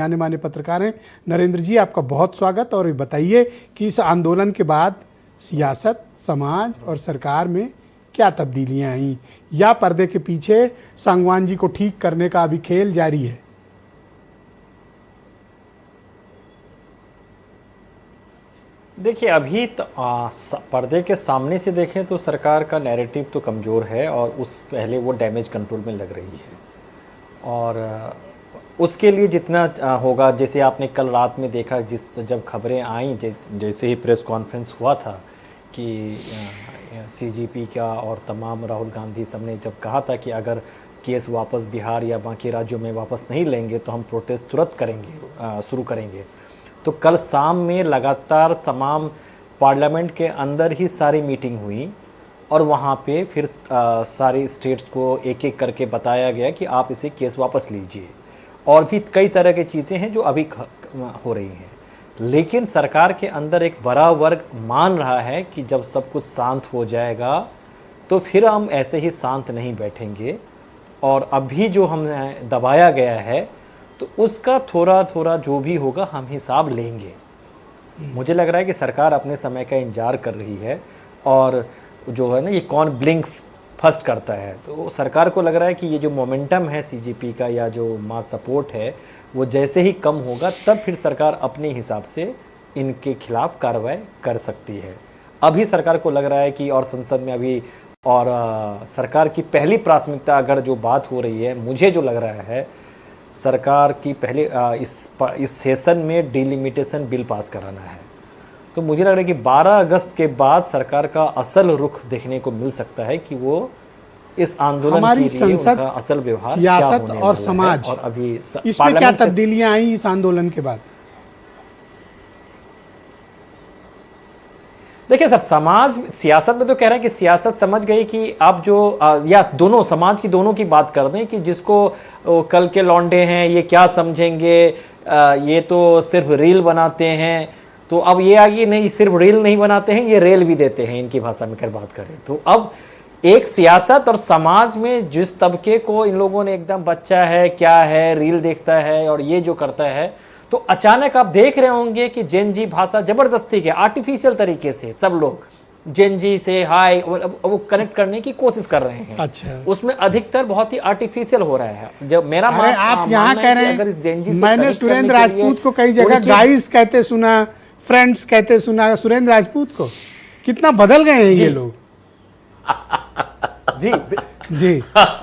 जाने माने पत्रकार हैं। नरेंद्र जी, आपका बहुत स्वागत। और बताइए कि इस आंदोलन के बाद सियासत, समाज और सरकार में क्या तब्दीलियां आई, या पर्दे के पीछे सांगवान जी को ठीक करने का अभी खेल जारी है? देखिए, अभी पर्दे के सामने से देखें तो सरकार का नैरेटिव तो कमज़ोर है और उस पहले वो डैमेज कंट्रोल में लग रही है। और उसके लिए जितना होगा, जैसे आपने कल रात में देखा, जब खबरें आईं, जैसे ही प्रेस कॉन्फ्रेंस हुआ था कि सीजीपी का और तमाम राहुल गांधी सब ने जब कहा था कि अगर केस वापस बिहार या बाकी राज्यों में वापस नहीं लेंगे तो हम प्रोटेस्ट तुरंत करेंगे, शुरू करेंगे। तो कल शाम में लगातार तमाम पार्लियामेंट के अंदर ही सारी मीटिंग हुई और वहाँ पे फिर सारी स्टेट्स को एक एक करके बताया गया कि आप इसे केस वापस लीजिए। और भी कई तरह की चीज़ें हैं जो अभी हो रही हैं, लेकिन सरकार के अंदर एक बड़ा वर्ग मान रहा है कि जब सब कुछ शांत हो जाएगा तो फिर हम ऐसे ही शांत नहीं बैठेंगे। और अभी जो हमें दबाया गया है तो उसका थोड़ा थोड़ा जो भी होगा हम हिसाब लेंगे। मुझे लग रहा है कि सरकार अपने समय का इंतजार कर रही है। और जो है ना, ये कौन ब्लिंक फर्स्ट करता है, तो सरकार को लग रहा है कि ये जो मोमेंटम है सीजीपी का या जो मास सपोर्ट है वो जैसे ही कम होगा तब फिर सरकार अपने हिसाब से इनके खिलाफ कार्रवाई कर सकती है। अभी सरकार को लग रहा है कि, और संसद में अभी, और सरकार की पहली प्राथमिकता अगर जो बात हो रही है, मुझे जो लग रहा है सरकार की पहले इस सेशन में डिलिमिटेशन बिल पास कराना है। तो मुझे लग रहा है कि 12 अगस्त के बाद सरकार का असल रुख देखने को मिल सकता है कि वो इस आंदोलन हमारी के लिए संसद, उनका असल व्यवहार, सियासत क्या और समाज, और अभी इसमें क्या तब्दीलियां आई इस आंदोलन के बाद? देखिए सर, समाज सियासत में तो कह रहे हैं कि सियासत समझ गई कि आप जो या दोनों समाज की दोनों की बात कर दें कि जिसको कल के लौंडे हैं ये क्या समझेंगे, ये तो सिर्फ रील बनाते हैं। तो अब ये आगे नहीं, सिर्फ रील नहीं बनाते हैं, ये रेल भी देते हैं, इनकी भाषा में कर बात करें तो। अब एक सियासत और समाज में जिस तबके को इन लोगों ने एकदम बच्चा है, क्या है, रील देखता है और ये जो करता है, तो अचानक आप देख रहे होंगे कि जेन जी भाषा जबरदस्ती के आर्टिफिशियल तरीके से सब लोग जेन जी से हाय वो कनेक्ट करने की कोशिश कर रहे हैं। अच्छा, उसमें अधिकतर बहुत ही आर्टिफिशियल हो रहा है। जब मेरा आप यहाँ कह रहे हैं, मैंने सुरेंद्र राजपूत को कई जगह गाइस कहते सुना, फ्रेंड्स कहते सुना। सुरेंद्र राजपूत को कितना बदल गए हैं ये लोग। जी जी,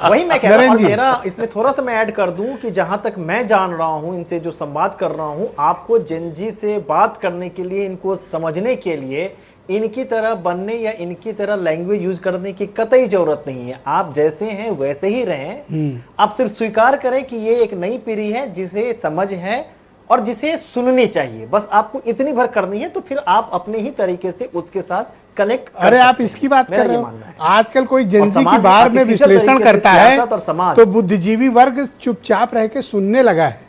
वही मैं कह रहा हूं। मेरा इसमें थोड़ा सा मैं ऐड कर दूं कि जहां तक मैं जान रहा हूं, इनसे जो संवाद कर रहा हूं, आपको जेनजी से बात करने के लिए, इनको समझने के लिए इनकी तरह बनने या इनकी तरह लैंग्वेज यूज करने की कतई जरूरत नहीं है। आप जैसे हैं वैसे ही रहें। आप सिर्फ स्वीकार करें कि ये एक नई पीढ़ी है जिसे समझ है और जिसे सुननी चाहिए। बस आपको इतनी भर करनी है, तो फिर आप अपने ही तरीके से उसके साथ कनेक्ट कर। अरे आप इसकी बात कर रहे हो। आजकल कोई जेनजी की बार में विश्लेषण करता है तो बुद्धिजीवी वर्ग चुपचाप रह के सुनने लगा है।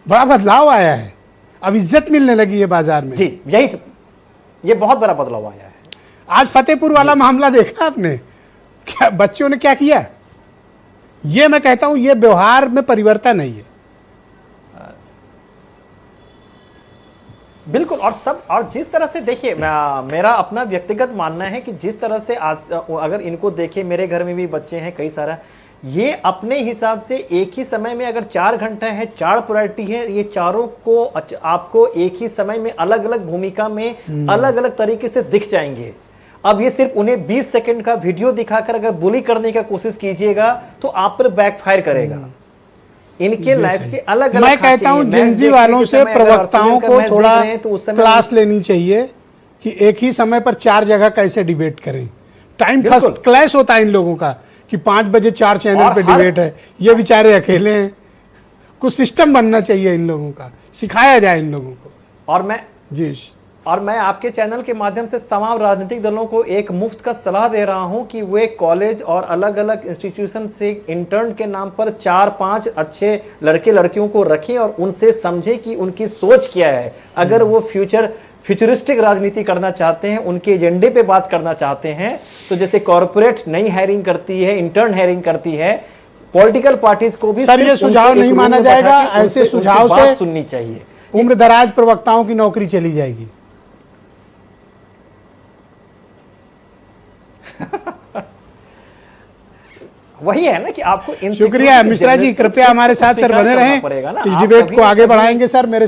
बड़ा बदलाव आया है, अब इज्जत मिलने लगी है बाजार में। जी, ये बहुत बड़ा बदलाव आया है। आज फतेहपुर वाला मामला देखा आपने, क्या बच्चों ने क्या किया? ये मैं कहता हूं, ये व्यवहार में परिवर्तन नहीं है। बिल्कुल। और जिस तरह से देखिए, मेरा अपना व्यक्तिगत मानना है कि जिस तरह से आज अगर इनको देखें, मेरे घर में भी बच्चे हैं कई सारा, ये अपने हिसाब से एक ही समय में अगर 4 घंटा है, 4 प्रायोरिटी है, ये चारों को आपको एक ही समय में अलग अलग भूमिका में अलग अलग तरीके से दिख जाएंगे। अब ये सिर्फ उन्हें 20 सेकंड का वीडियो दिखाकर अगर बुली करने की कोशिश कीजिएगा तो आप पर बैकफायर करेगा। इनके लाइफ के अलग अलग, मैं कहता हूं जेनजी वालों से, प्रवक्ताओं को थोड़ा क्लास लेनी चाहिए कि एक ही समय पर 4 जगह कैसे डिबेट करें। टाइम फर्स्ट क्लैश होता है इन लोगों का कि 5 बजे 4 चैनल पे डिबेट है, ये बेचारे अकेले हैं। कुछ सिस्टम बनना चाहिए इन लोगों का, सिखाया जाए इन लोगों को। और मैं आपके चैनल के माध्यम से तमाम राजनीतिक दलों को एक मुफ्त का सलाह दे रहा हूं कि वे कॉलेज और अलग अलग इंस्टीट्यूशन से इंटर्न के नाम पर 4-5 अच्छे लड़के लड़कियों को रखें और उनसे समझें कि उनकी सोच क्या है। अगर वो फ्यूचरिस्टिक राजनीति करना चाहते हैं, उनके एजेंडे पे बात करना चाहते हैं, तो जैसे कॉरपोरेट नई हायरिंग करती है, इंटर्न हायरिंग करती है, पॉलिटिकल पार्टीज को भी सर, ये सुझाव नहीं माना जाएगा। ऐसे सुझाव से सुननी चाहिए। उम्र दराज प्रवक्ताओं की नौकरी चली जाएगी। वही है ना कि आपको शुक्रिया मिश्रा जी, कृपया हमारे साथ सर बने रहें। इस डिबेट को आगे बढ़ाएंगे सर। मेरे